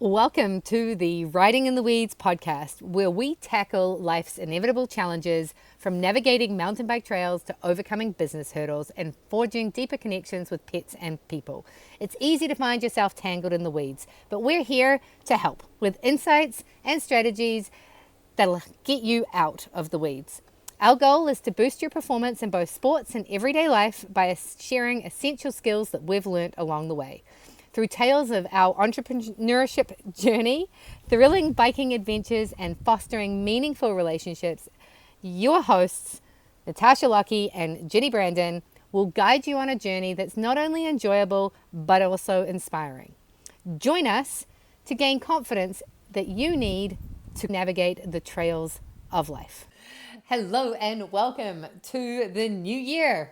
Welcome to the Riding in the Weeds podcast, where we tackle life's inevitable challenges, from navigating mountain bike trails to overcoming business hurdles and forging deeper connections with pets and people. It's easy to find yourself tangled in the weeds, but we're here to help with insights and strategies that'll get you out of the weeds. Our goal is to boost your performance in both sports and everyday life by sharing essential skills that we've learnt along the way. Through tales of our entrepreneurship journey, thrilling biking adventures, and fostering meaningful relationships, your hosts, Natasha Lockey and Ginny Branden, will guide you on a journey that's not only enjoyable, but also inspiring. Join us to gain confidence that you need to navigate the trails of life. Hello and welcome to the new year.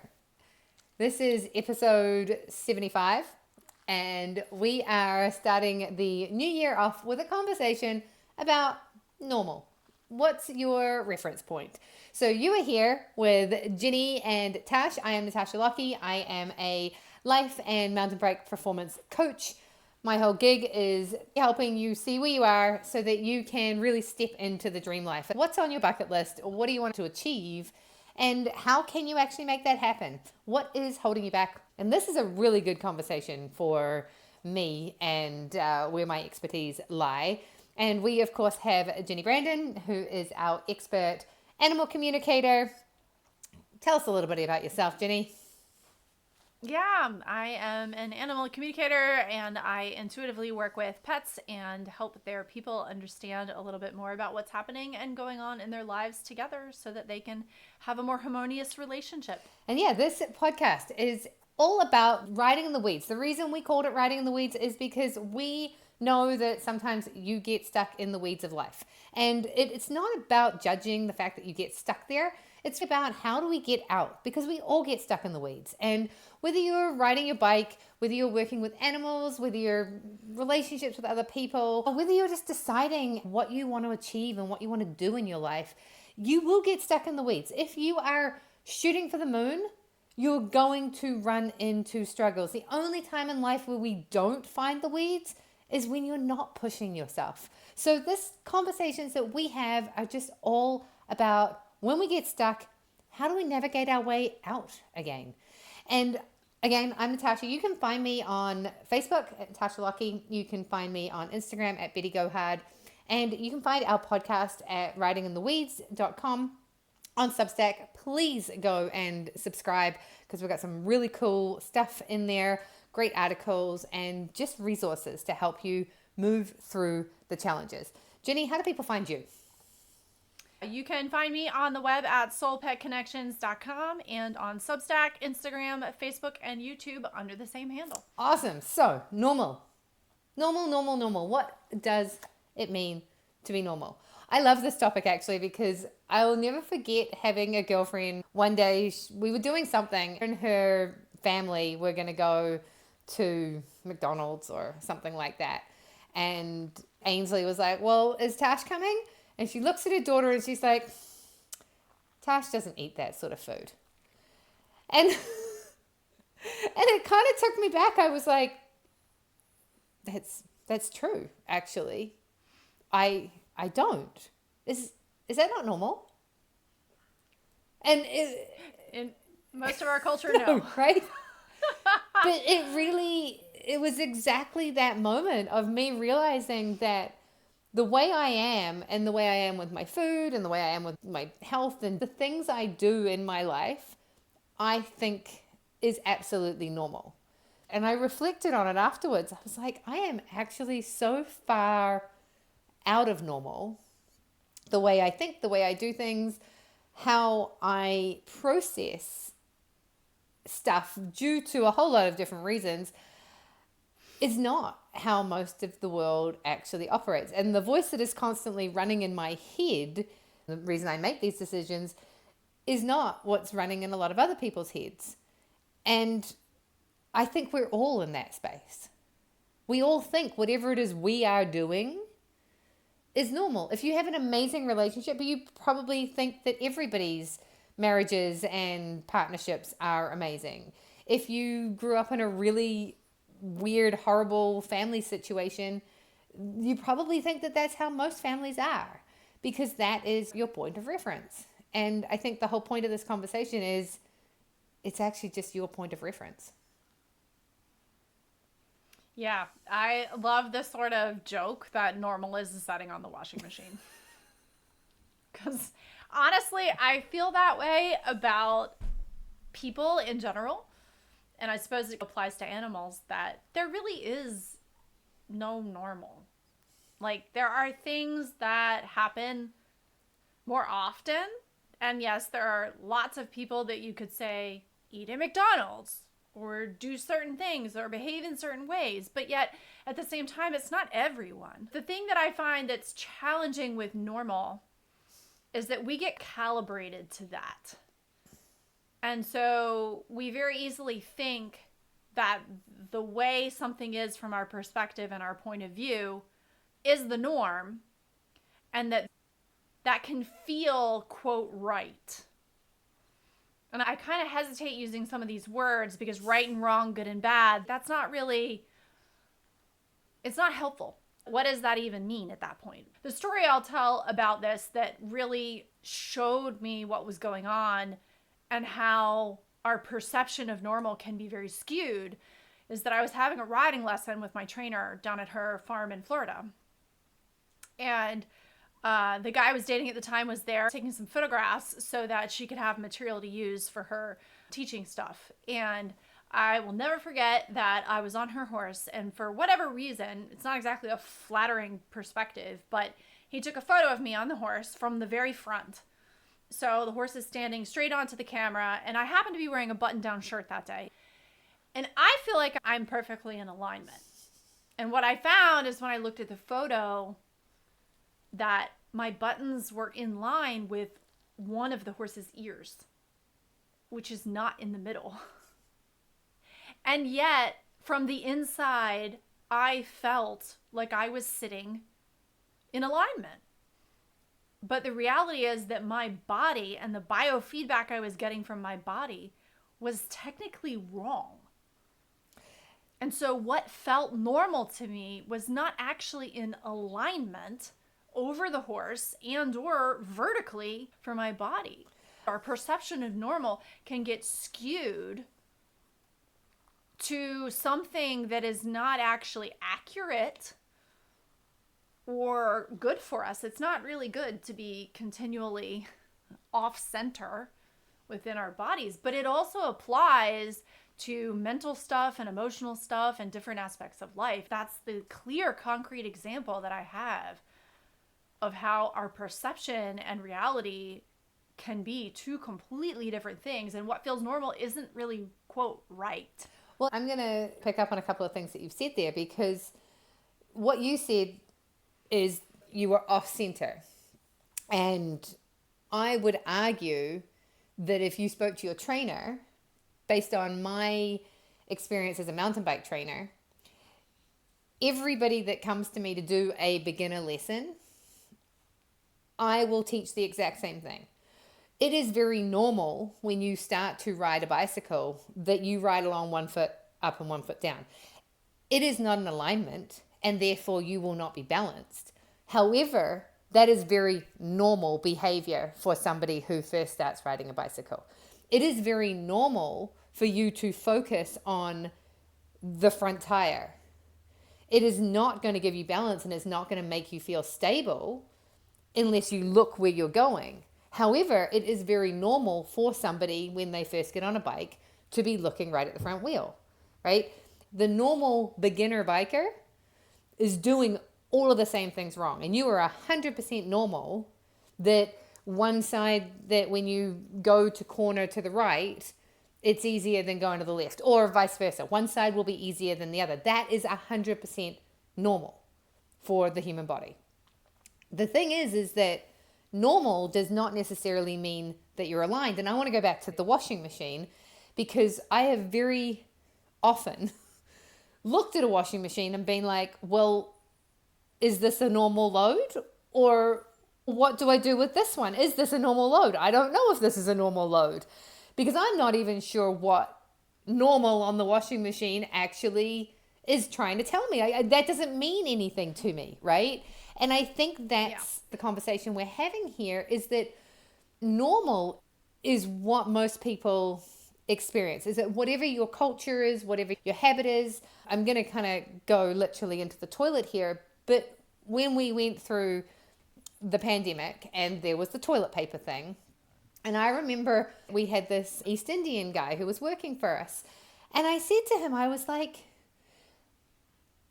This is episode 75. And we are starting the new year off with a conversation about normal. What's your reference point? So you are here with Ginny and Tash. I am Natasha Lockey. I am a life and mountain bike performance coach. My whole gig is helping you see where you are so that you can really step into the dream life. What's on your bucket list? What do you want to achieve? And how can you actually make that happen? What is holding you back? And this is a really good conversation for me and where my expertise lie. And we, of course, have Ginny Branden, who is our expert animal communicator. Tell us a little bit about yourself, Ginny. Yeah, I am an animal communicator, and I intuitively work with pets and help their people understand a little bit more about what's happening and going on in their lives together so that they can have a more harmonious relationship. And yeah, this podcast is all about riding in the weeds. The reason we called it Riding in the Weeds is because we know that sometimes you get stuck in the weeds of life. And it's not about judging the fact that you get stuck there. It's about how do we get out, because we all get stuck in the weeds. And whether you're riding your bike, whether you're working with animals, whether you're relationships with other people, or whether you're just deciding what you want to achieve and what you want to do in your life, you will get stuck in the weeds. If you are shooting for the moon, you're going to run into struggles. The only time in life where we don't find the weeds is when you're not pushing yourself. So this conversations that we have are just all about when we get stuck, how do we navigate our way out again? And again, I'm Natasha. You can find me on Facebook at Natasha Lockey. You can find me on Instagram at Betty Go Hard. And you can find our podcast at ridingintheweeds.com. On Substack. Please go and subscribe, because we've got some really cool stuff in there, great articles, and just resources to help you move through the challenges. Ginny, how do people find you? You can find me on the web at soulpetconnections.com and on Substack, Instagram, Facebook, and YouTube under the same handle. Awesome. So, normal. What does it mean to be normal? I love this topic actually, because I will never forget having a girlfriend. One day we were doing something and her family were going to go to McDonald's or something like that. And Ainsley was like, well, is Tash coming? And she looks at her daughter and she's like, Tash doesn't eat that sort of food. And it kind of took me back. I was like, that's true, actually. I don't. Is that not normal? And in most of our culture, no. Right? But it was exactly that moment of me realizing that the way I am, and the way I am with my food, and the way I am with my health, and the things I do in my life, I think is absolutely normal. And I reflected on it afterwards. I was like, I am actually so far out of normal. The way I think, the way I do things, how I process stuff due to a whole lot of different reasons is not how most of the world actually operates. And the voice that is constantly running in my head, the reason I make these decisions, is not what's running in a lot of other people's heads. And I think we're all in that space. We all think whatever it is we are doing is normal. If you have an amazing relationship, you probably think that everybody's marriages and partnerships are amazing. If you grew up in a really weird, horrible family situation, you probably think that that's how most families are, because that is your point of reference. And I think the whole point of this conversation is it's actually just your point of reference. Yeah, I love this sort of joke that normal is the setting on the washing machine. Because honestly, I feel that way about people in general. And I suppose it applies to animals, that there really is no normal. Like, there are things that happen more often. And yes, there are lots of people that you could say eat at McDonald's or do certain things or behave in certain ways. But yet, at the same time, it's not everyone. The thing that I find that's challenging with normal is that we get calibrated to that. And so we very easily think that the way something is from our perspective and our point of view is the norm, and that can feel, quote, right. And I kind of hesitate using some of these words because right and wrong, good and bad, that's not really, it's not helpful. What does that even mean at that point? The story I'll tell about this that really showed me what was going on and how our perception of normal can be very skewed is that I was having a riding lesson with my trainer down at her farm in Florida. And the guy I was dating at the time was there taking some photographs so that she could have material to use for her teaching stuff. And I will never forget that I was on her horse, and for whatever reason, it's not exactly a flattering perspective, but he took a photo of me on the horse from the very front. So the horse is standing straight onto the camera, and I happen to be wearing a button-down shirt that day. And I feel like I'm perfectly in alignment. And what I found is when I looked at the photo that my buttons were in line with one of the horse's ears, which is not in the middle. And yet, from the inside, I felt like I was sitting in alignment. But the reality is that my body and the biofeedback I was getting from my body was technically wrong. And so what felt normal to me was not actually in alignment over the horse and or vertically for my body. Our perception of normal can get skewed to something that is not actually accurate or good for us. It's not really good to be continually off center within our bodies, but it also applies to mental stuff and emotional stuff and different aspects of life. That's the clear, concrete example that I have of how our perception and reality can be two completely different things, and what feels normal isn't really, quote, right. Well, I'm going to pick up on a couple of things that you've said there, because what you said is you were off center. And I would argue that if you spoke to your trainer, based on my experience as a mountain bike trainer, everybody that comes to me to do a beginner lesson, I will teach the exact same thing. It is very normal when you start to ride a bicycle that you ride along 1 foot up and 1 foot down. It is not an alignment, and therefore you will not be balanced. However, that is very normal behavior for somebody who first starts riding a bicycle. It is very normal for you to focus on the front tire. It is not going to give you balance, and it's not going to make you feel stable unless you look where you're going. However, it is very normal for somebody when they first get on a bike to be looking right at the front wheel, right? The normal beginner biker is doing all of the same things wrong. And you are 100% normal that one side, that when you go to corner to the right, it's easier than going to the left, or vice versa. One side will be easier than the other. That is 100% normal for the human body. The thing is that normal does not necessarily mean that you're aligned. And I want to go back to the washing machine, because I have very often looked at a washing machine and been like, well, is this a normal load? Or what do I do with this one? Is this a normal load? I don't know if this is a normal load, because I'm not even sure what normal on the washing machine actually is trying to tell me. That doesn't mean anything to me, right? And I think that's the conversation we're having here, is that normal is what most people experience. Is that whatever your culture is, whatever your habit is. I'm going to kind of go literally into the toilet here, but when we went through the pandemic and there was the toilet paper thing, and I remember we had this East Indian guy who was working for us, and I said to him, I was like,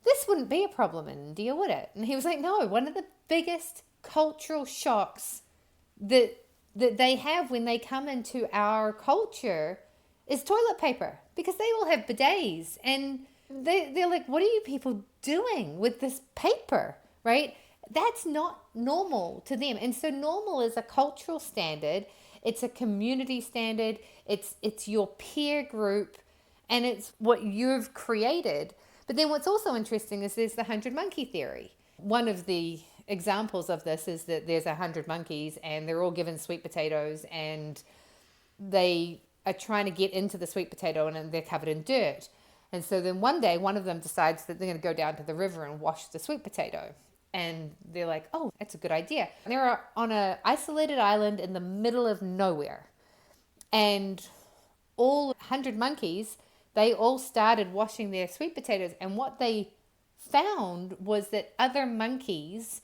this wouldn't be a problem in India, would it? And he was like, no, one of the biggest cultural shocks that they have when they come into our culture is toilet paper, because they all have bidets, and they're like, what are you people doing with this paper, right? That's not normal to them. And so normal is a cultural standard. It's a community standard. It's your peer group, and it's what you've created. But then what's also interesting is there's the 100 monkey theory. One of the examples of this is that there's 100 monkeys and they're all given sweet potatoes, and they are trying to get into the sweet potato and they're covered in dirt. And so then one day, one of them decides that they're going to go down to the river and wash the sweet potato. And they're like, oh, that's a good idea. And they're on an isolated island in the middle of nowhere. And all 100 monkeys, they all started washing their sweet potatoes. And what they found was that other monkeys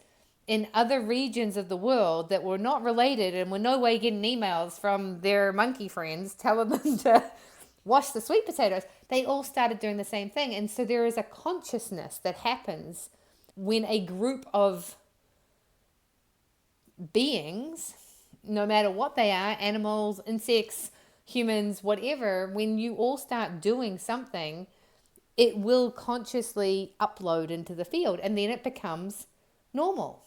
in other regions of the world that were not related and were no way getting emails from their monkey friends telling them to wash the sweet potatoes, they all started doing the same thing. And so there is a consciousness that happens when a group of beings, no matter what they are, animals, insects, humans, whatever, when you all start doing something, it will consciously upload into the field, and then it becomes normal.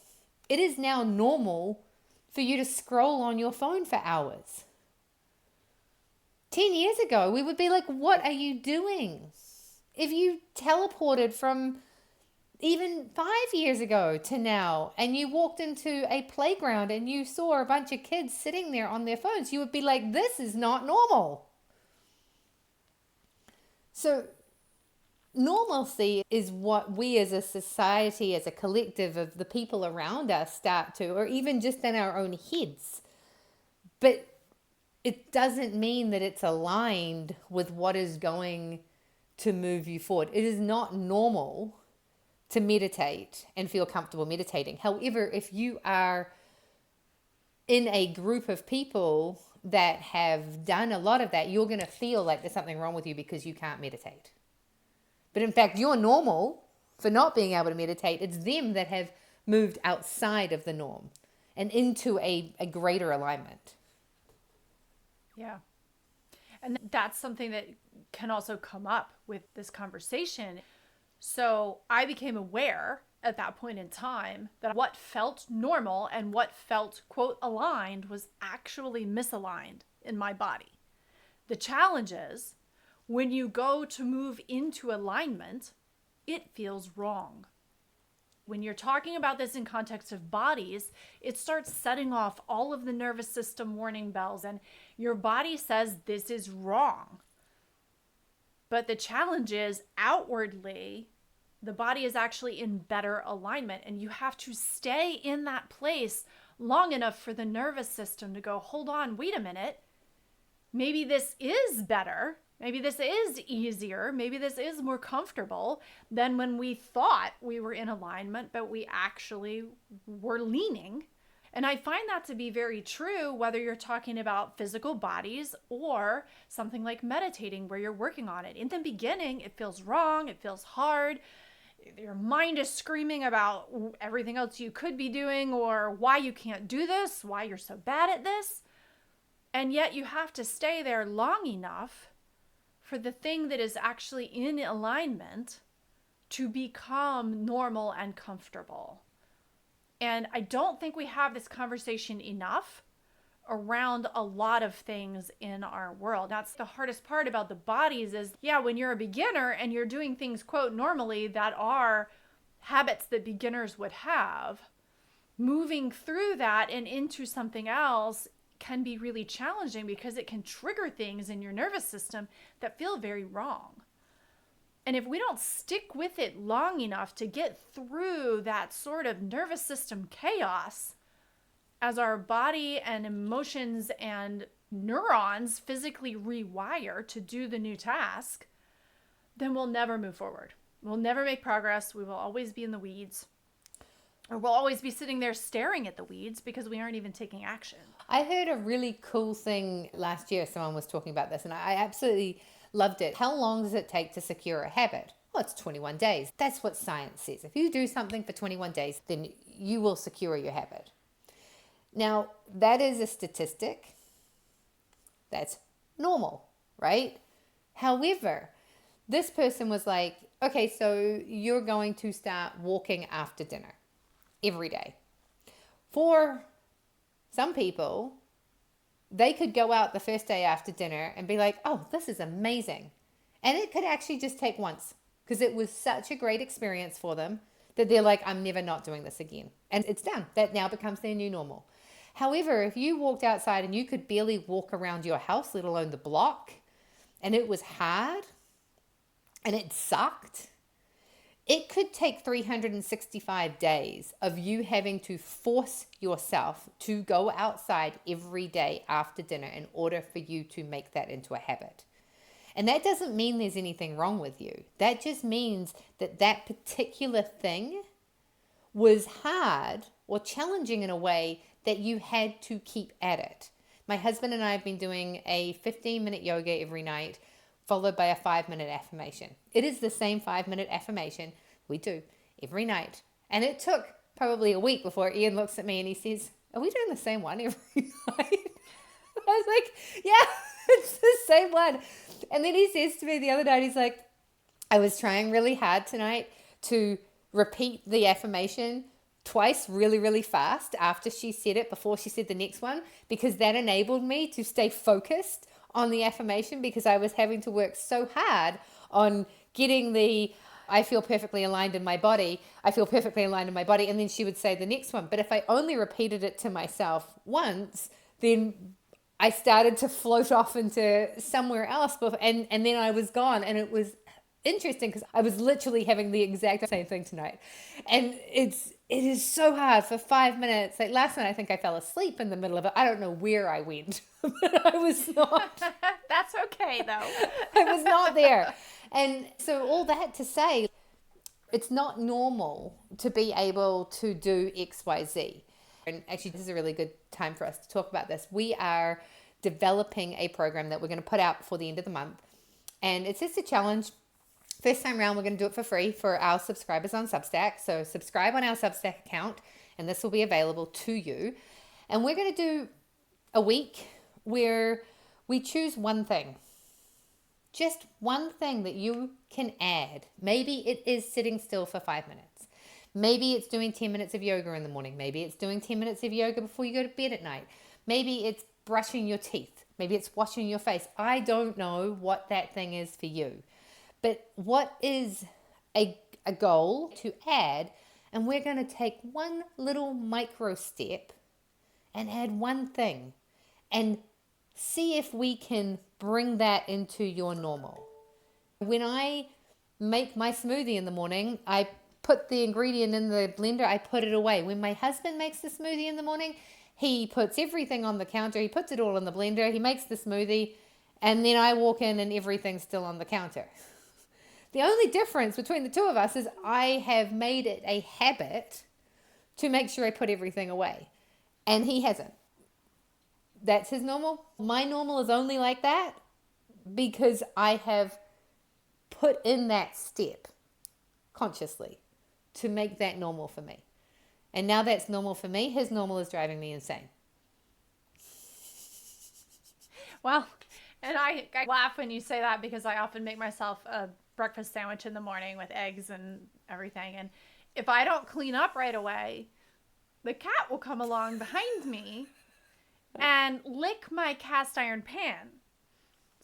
It is now normal for you to scroll on your phone for hours. 10 years ago, we would be like, what are you doing? If you teleported from even 5 years ago to now, and you walked into a playground and you saw a bunch of kids sitting there on their phones, you would be like, this is not normal. So normalcy is what we as a society, as a collective of the people around us start to, or even just in our own heads. But it doesn't mean that it's aligned with what is going to move you forward. It is not normal to meditate and feel comfortable meditating. However, if you are in a group of people that have done a lot of that, you're going to feel like there's something wrong with you because you can't meditate. But in fact, you're normal for not being able to meditate. It's them that have moved outside of the norm and into a greater alignment. Yeah. And that's something that can also come up with this conversation. So I became aware at that point in time that what felt normal and what felt, quote, aligned was actually misaligned in my body. The challenge is when you go to move into alignment, it feels wrong. When you're talking about this in context of bodies, it starts setting off all of the nervous system warning bells, and your body says this is wrong. But the challenge is outwardly, the body is actually in better alignment, and you have to stay in that place long enough for the nervous system to go, hold on, wait a minute. Maybe this is better. Maybe this is easier. Maybe this is more comfortable than when we thought we were in alignment, but we actually were leaning. And I find that to be very true, whether you're talking about physical bodies or something like meditating where you're working on it. In the beginning, it feels wrong. It feels hard. Your mind is screaming about everything else you could be doing or why you can't do this, why you're so bad at this. And yet you have to stay there long enough for the thing that is actually in alignment to become normal and comfortable. And I don't think we have this conversation enough around a lot of things in our world. That's the hardest part about the bodies is, yeah, when you're a beginner and you're doing things, quote, normally that are habits that beginners would have, moving through that and into something else can be really challenging because it can trigger things in your nervous system that feel very wrong. And if we don't stick with it long enough to get through that sort of nervous system chaos, as our body and emotions and neurons physically rewire to do the new task, then we'll never move forward. We'll never make progress. We will always be in the weeds. Or we'll always be sitting there staring at the weeds because we aren't even taking action. I heard a really cool thing last year. Someone was talking about this and I absolutely loved it. How long does it take to secure a habit? Well, it's 21 days. That's what science says. If you do something for 21 days, then you will secure your habit. Now, that is a statistic. That's normal, right? However, this person was like, okay, so you're going to start walking after dinner every day. For some people, they could go out the first day after dinner and be like, oh, this is amazing. And it could actually just take once because it was such a great experience for them that they're like, I'm never not doing this again. And it's done. That now becomes their new normal. However, if you walked outside and you could barely walk around your house, let alone the block, and it was hard and it sucked, it could take 365 days of you having to force yourself to go outside every day after dinner in order for you to make that into a habit. And that doesn't mean there's anything wrong with you. That just means that that particular thing was hard or challenging in a way that you had to keep at it. My husband and I have been doing a 15-minute yoga every night, followed by a 5-minute affirmation. It is the same 5-minute affirmation we do every night. And it took probably a week before Ian looks at me and he says, are we doing the same one every night? I was like, yeah, it's the same one. And then he says to me the other night, he's like, I was trying really hard tonight to repeat the affirmation twice really, really fast after she said it, before she said the next one, because that enabled me to stay focused on the affirmation because I was having to work so hard on getting the I feel perfectly aligned in my body. I feel perfectly aligned in my body. And then she would say the next one. But if I only repeated it to myself once, then I started to float off into somewhere else. And then I was gone. And it was interesting because I was literally having the exact same thing tonight. And it is so hard for 5 minutes. Like last night, I think I fell asleep in the middle of it. I don't know where I went, but I was not. That's okay, though. I was not there. And so all that to say, it's not normal to be able to do X, Y, Z. And actually, this is a really good time for us to talk about this. We are developing a program that we're going to put out before the end of the month. And it's just a challenge. First time around, we're going to do it for free for our subscribers on Substack. So subscribe on our Substack account, and this will be available to you. And we're going to do a week where we choose one thing. Just one thing that you can add. Maybe it is sitting still for 5 minutes. Maybe it's doing 10 minutes of yoga in the morning. Maybe it's doing 10 minutes of yoga before you go to bed at night. Maybe it's brushing your teeth. Maybe it's washing your face. I don't know what that thing is for you. But what is a goal to add? And we're going to take one little micro step and add one thing and see if we can bring that into your normal. When I make my smoothie in the morning, I put the ingredient in the blender, I put it away. When my husband makes the smoothie in the morning, he puts everything on the counter, he puts it all in the blender, he makes the smoothie, and then I walk in and everything's still on the counter. The only difference between the two of us is I have made it a habit to make sure I put everything away, and he hasn't. That's his normal. My normal is only like that because I have put in that step consciously to make that normal for me. And now that's normal for me. His normal is driving me insane. Well, and I laugh when you say that because I often make myself a breakfast sandwich in the morning with eggs and everything. And if I don't clean up right away, the cat will come along behind me and lick my cast iron pan.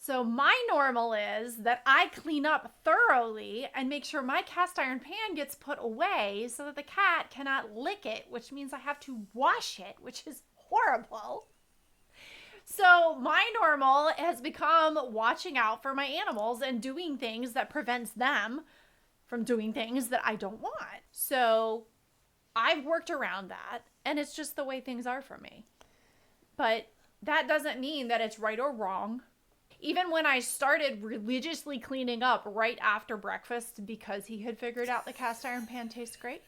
So my normal is that I clean up thoroughly and make sure my cast iron pan gets put away so that the cat cannot lick it, which means I have to wash it, which is horrible. So my normal has become watching out for my animals and doing things that prevents them from doing things that I don't want. So I've worked around that, and it's just the way things are for me. But that doesn't mean that it's right or wrong. Even when I started religiously cleaning up right after breakfast because he had figured out the cast iron pan tastes great,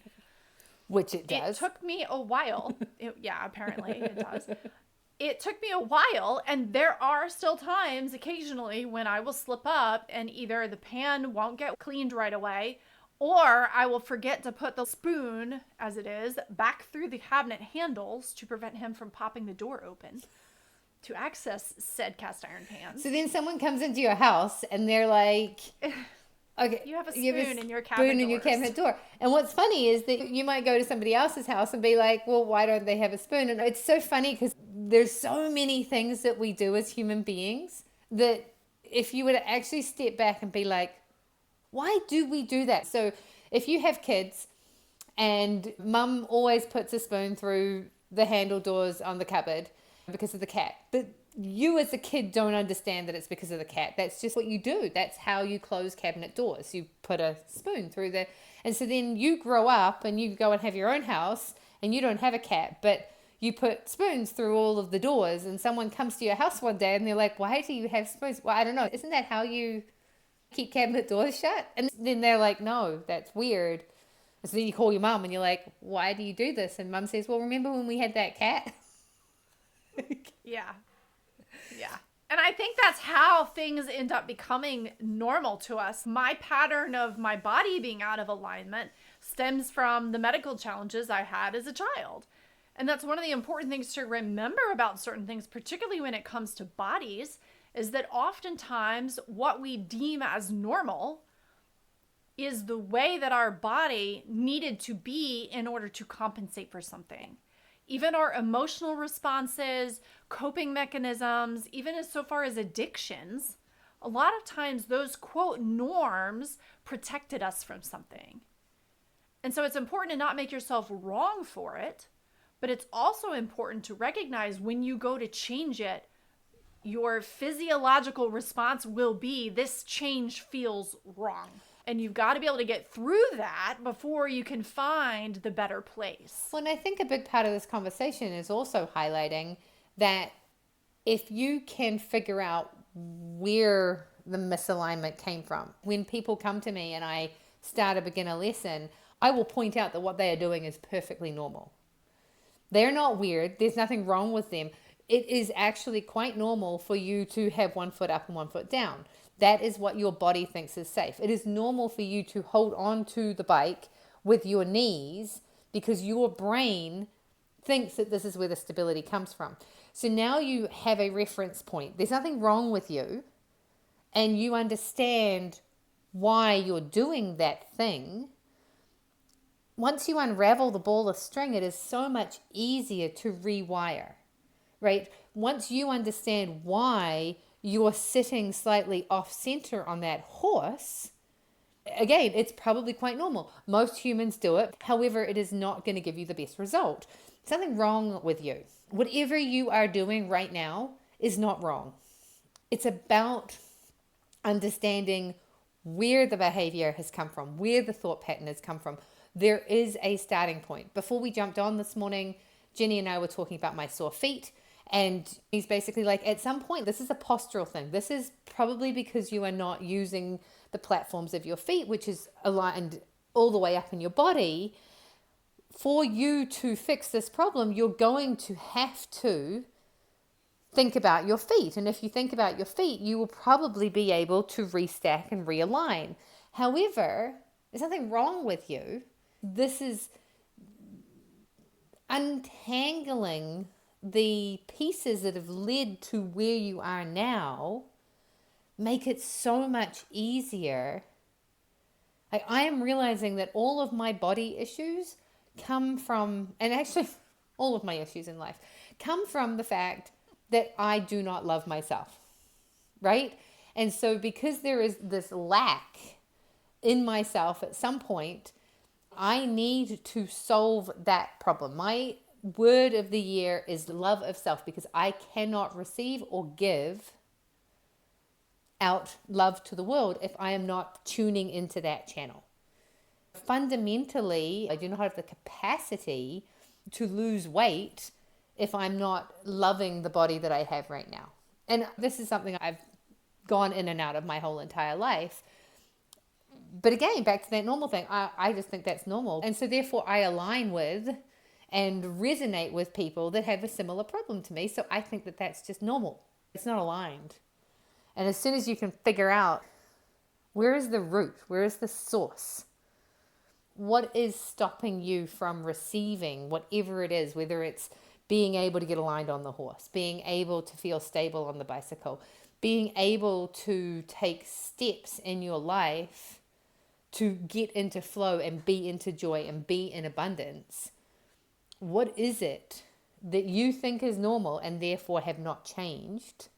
Which it does. it took me a while. Yeah, apparently it does. It took me a while, and there are still times occasionally when I will slip up and either the pan won't get cleaned right away, or I will forget to put the spoon, as it is, back through the cabinet handles to prevent him from popping the door open to access said cast iron pans. So then someone comes into your house and they're like, okay, You have a spoon in your cabinet spoon in your cabinet door. And what's funny is that you might go to somebody else's house and be like, well, why don't they have a spoon? And it's so funny because there's so many things that we do as human beings that if you were to actually step back and be like, why do we do that? So if you have kids and mum always puts a spoon through the handle doors on the cupboard because of the cat, but you as a kid don't understand that it's because of the cat. That's just what you do. That's how you close cabinet doors. You put a spoon through there. And so then you grow up and you go and have your own house and you don't have a cat, but you put spoons through all of the doors, and someone comes to your house one day and they're like, why do you have spoons? Well, I don't know. Isn't that how you keep cabinet doors shut? And then they're like, no, that's weird. And so then you call your mum and you're like, why do you do this? And mum says, well, remember when we had that cat? Yeah. Yeah. And I think that's how things end up becoming normal to us. My pattern of my body being out of alignment stems from the medical challenges I had as a child. And that's one of the important things to remember about certain things, particularly when it comes to bodies, is that oftentimes what we deem as normal is the way that our body needed to be in order to compensate for something. Even our emotional responses, coping mechanisms, even as so far as addictions, a lot of times those quote norms protected us from something. And so it's important to not make yourself wrong for it, but it's also important to recognize when you go to change it, your physiological response will be, this change feels wrong. And you've got to be able to get through that before you can find the better place. Well, and I think a big part of this conversation is also highlighting that if you can figure out where the misalignment came from, when people come to me and I start a beginner lesson, I will point out that what they are doing is perfectly normal. They're not weird. There's nothing wrong with them. It is actually quite normal for you to have one foot up and one foot down. That is what your body thinks is safe. It is normal for you to hold on to the bike with your knees because your brain thinks that this is where the stability comes from. So now you have a reference point. There's nothing wrong with you, and you understand why you're doing that thing. Once you unravel the ball of string, it is so much easier to rewire, right? Once you understand why you're sitting slightly off center on that horse, again, it's probably quite normal. Most humans do it. However, it is not going to give you the best result. Something wrong with you. Whatever you are doing right now is not wrong. It's about understanding where the behavior has come from, where the thought pattern has come from. There is a starting point. Before we jumped on this morning, Ginny and I were talking about my sore feet. And he's basically like, at some point, this is a postural thing. This is probably because you are not using the platforms of your feet, which is aligned all the way up in your body. For you to fix this problem, you're going to have to think about your feet. And if you think about your feet, you will probably be able to restack and realign. However, there's nothing wrong with you. This is untangling the pieces that have led to where you are now, make it so much easier. I am realizing that all of my body issues come from, and actually all of my issues in life, come from the fact that I do not love myself, right? And so because there is this lack in myself at some point, I need to solve that problem. word of the year is love of self, because I cannot receive or give out love to the world if I am not tuning into that channel. Fundamentally, I do not have the capacity to lose weight if I'm not loving the body that I have right now. And this is something I've gone in and out of my whole entire life. But again, back to that normal thing, I just think that's normal. And so therefore I align with and resonate with people that have a similar problem to me. So I think that that's just normal. It's not aligned. And as soon as you can figure out, where is the root? Where is the source? What is stopping you from receiving whatever it is, whether it's being able to get aligned on the horse, being able to feel stable on the bicycle, being able to take steps in your life to get into flow and be into joy and be in abundance. What is it that you think is normal and therefore have not changed?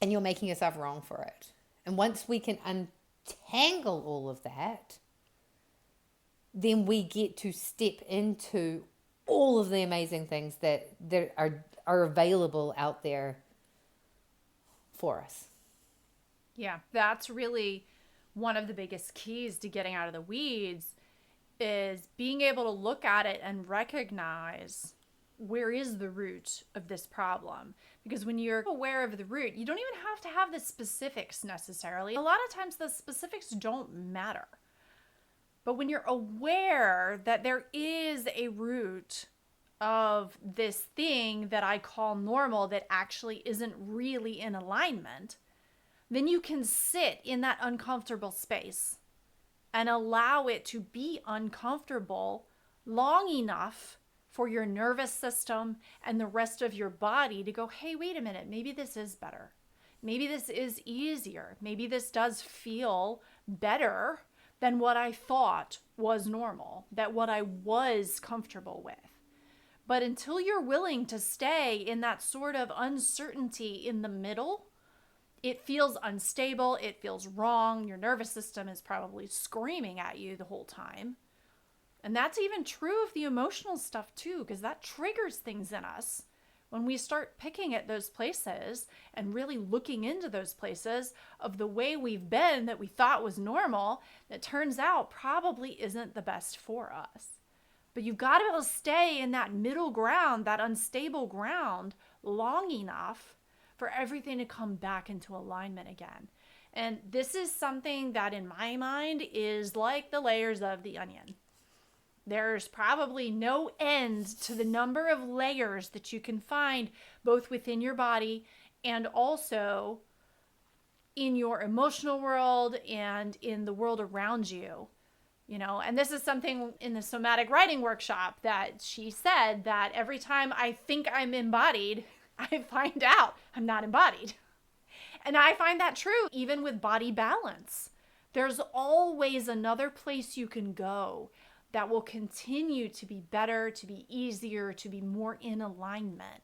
And you're making yourself wrong for it. And once we can untangle all of that, then we get to step into all of the amazing things that are available out there for us. Yeah, that's really one of the biggest keys to getting out of the weeds, is being able to look at it and recognize, where is the root of this problem? Because when you're aware of the root, you don't even have to have the specifics necessarily. A lot of times the specifics don't matter. But when you're aware that there is a root of this thing that I call normal that actually isn't really in alignment, then you can sit in that uncomfortable space and allow it to be uncomfortable long enough for your nervous system and the rest of your body to go, hey, wait a minute, maybe this is better. Maybe this is easier. Maybe this does feel better than what I thought was normal, that what I was comfortable with. But until you're willing to stay in that sort of uncertainty in the middle, it feels unstable, it feels wrong, your nervous system is probably screaming at you the whole time. And that's even true of the emotional stuff too, because that triggers things in us. When we start picking at those places and really looking into those places of the way we've been that we thought was normal, that turns out probably isn't the best for us. But you've got to be able to stay in that middle ground, that unstable ground, long enough for everything to come back into alignment again. And this is something that in my mind is like the layers of the onion. There's probably no end to the number of layers that you can find both within your body and also in your emotional world and in the world around you. You know, and this is something in the somatic writing workshop that she said, that every time I think I'm embodied, I find out I'm not embodied. And I find that true even with body balance. There's always another place you can go that will continue to be better, to be easier, to be more in alignment.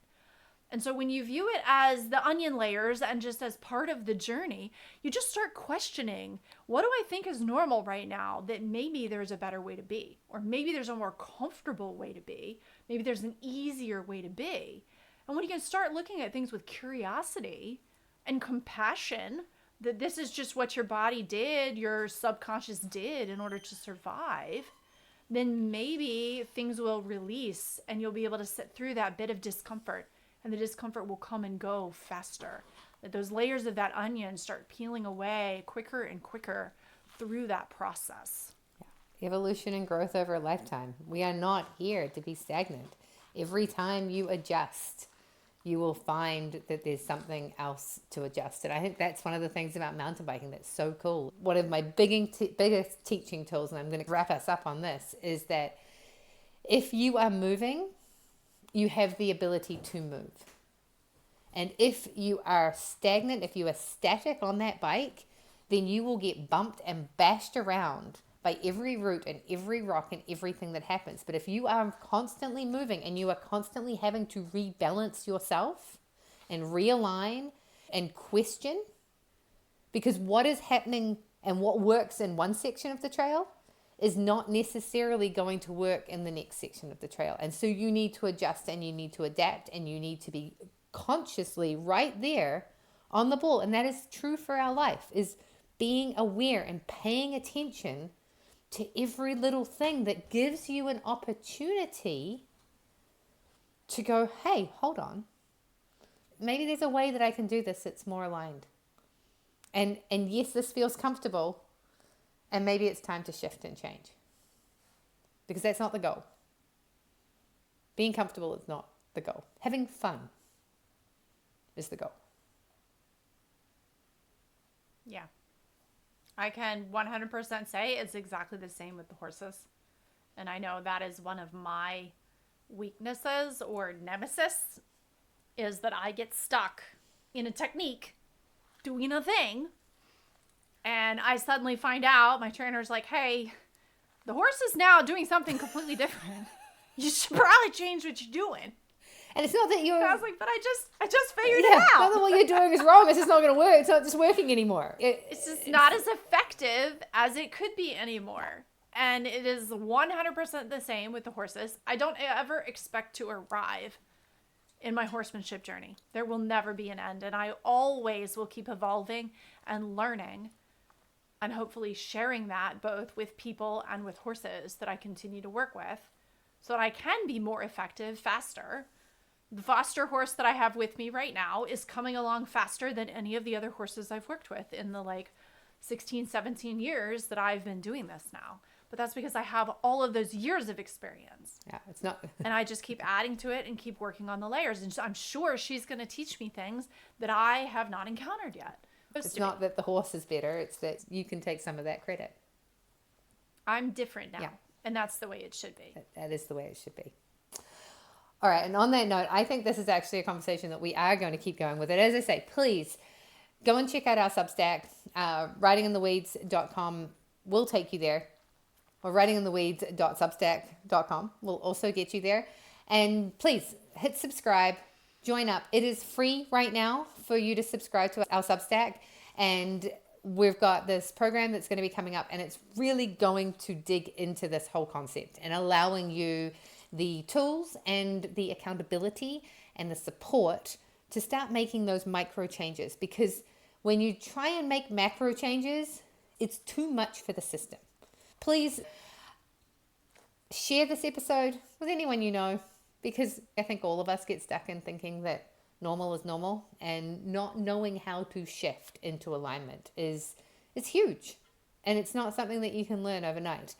And so when you view it as the onion layers and just as part of the journey, you just start questioning, what do I think is normal right now that maybe there's a better way to be? Or maybe there's a more comfortable way to be. Maybe there's an easier way to be. And when you can start looking at things with curiosity and compassion, that this is just what your body did, your subconscious did in order to survive, then maybe things will release and you'll be able to sit through that bit of discomfort. And the discomfort will come and go faster. That those layers of that onion start peeling away quicker and quicker through that process. Yeah. Evolution and growth over a lifetime. We are not here to be stagnant. Every time you adjust, you will find that there's something else to adjust. And I think that's one of the things about mountain biking that's so cool. One of my biggest teaching tools, and I'm going to wrap us up on this, is that if you are moving, you have the ability to move. And if you are stagnant, if you are static on that bike, then you will get bumped and bashed around by every root and every rock and everything that happens. But if you are constantly moving and you are constantly having to rebalance yourself and realign and question, because what is happening and what works in one section of the trail is not necessarily going to work in the next section of the trail. And so you need to adjust and you need to adapt and you need to be consciously right there on the ball. And that is true for our life, is being aware and paying attention to every little thing that gives you an opportunity to go, hey, hold on. Maybe there's a way that I can do this that's more aligned. And yes, this feels comfortable. And maybe it's time to shift and change. Because that's not the goal. Being comfortable is not the goal. Having fun is the goal. Yeah. I can 100% say it's exactly the same with the horses. And I know that is one of my weaknesses or nemesis, is that I get stuck in a technique doing a thing. And I suddenly find out, my trainer's like, hey, the horse is now doing something completely different. You should probably change what you're doing. And it's not that you're... I was like, but I just figured it out. Not that what you're doing is wrong. It's just not going to work. It's not just working anymore. It's just not as effective as it could be anymore. And it is 100% the same with the horses. I don't ever expect to arrive in my horsemanship journey. There will never be an end. And I always will keep evolving and learning and hopefully sharing that both with people and with horses that I continue to work with so that I can be more effective, faster. The foster horse that I have with me right now is coming along faster than any of the other horses I've worked with in the 16, 17 years that I've been doing this now. But that's because I have all of those years of experience. Yeah, it's not... And I just keep adding to it and keep working on the layers. And I'm sure she's going to teach me things that I have not encountered yet. It's not that the horse is better. It's that you can take some of that credit. I'm different now. Yeah. And that's the way it should be. That is the way it should be. All right. And on that note, I think this is actually a conversation that we are going to keep going with it. As I say, please go and check out our Substack. Writingintheweeds.com will take you there. Or writingintheweeds.substack.com will also get you there. And please hit subscribe, join up. It is free right now for you to subscribe to our Substack. And we've got this program that's going to be coming up, and it's really going to dig into this whole concept and allowing you the tools and the accountability and the support to start making those micro changes. Because when you try and make macro changes, it's too much for the system. Please share this episode with anyone you know, because I think all of us get stuck in thinking that normal is normal, and not knowing how to shift into alignment is huge. And it's not something that you can learn overnight.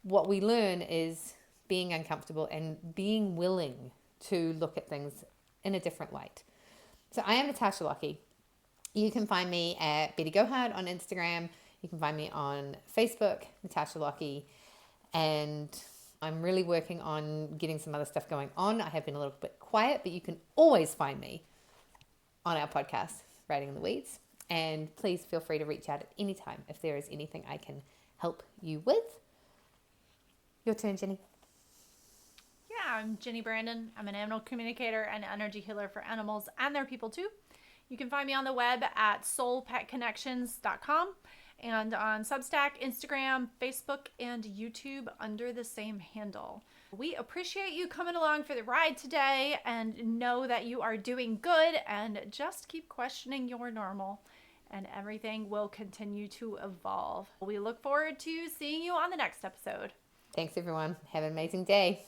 What we learn is being uncomfortable and being willing to look at things in a different light. So I am Natasha Lockey. You can find me at Betty Gohard on Instagram. You can find me on Facebook, Natasha Lockey, and I'm really working on getting some other stuff going on. I have been a little bit quiet, but you can always find me on our podcast, Writing in the Weeds. And please feel free to reach out at any time if there is anything I can help you with. Your turn, Ginny. Yeah, I'm Ginny Branden. I'm an animal communicator and energy healer for animals and their people too. You can find me on the web at soulpetconnections.com. and on Substack, Instagram, Facebook, and YouTube under the same handle. We appreciate you coming along for the ride today, and know that you are doing good, and just keep questioning your normal, and everything will continue to evolve. We look forward to seeing you on the next episode. Thanks, everyone. Have an amazing day.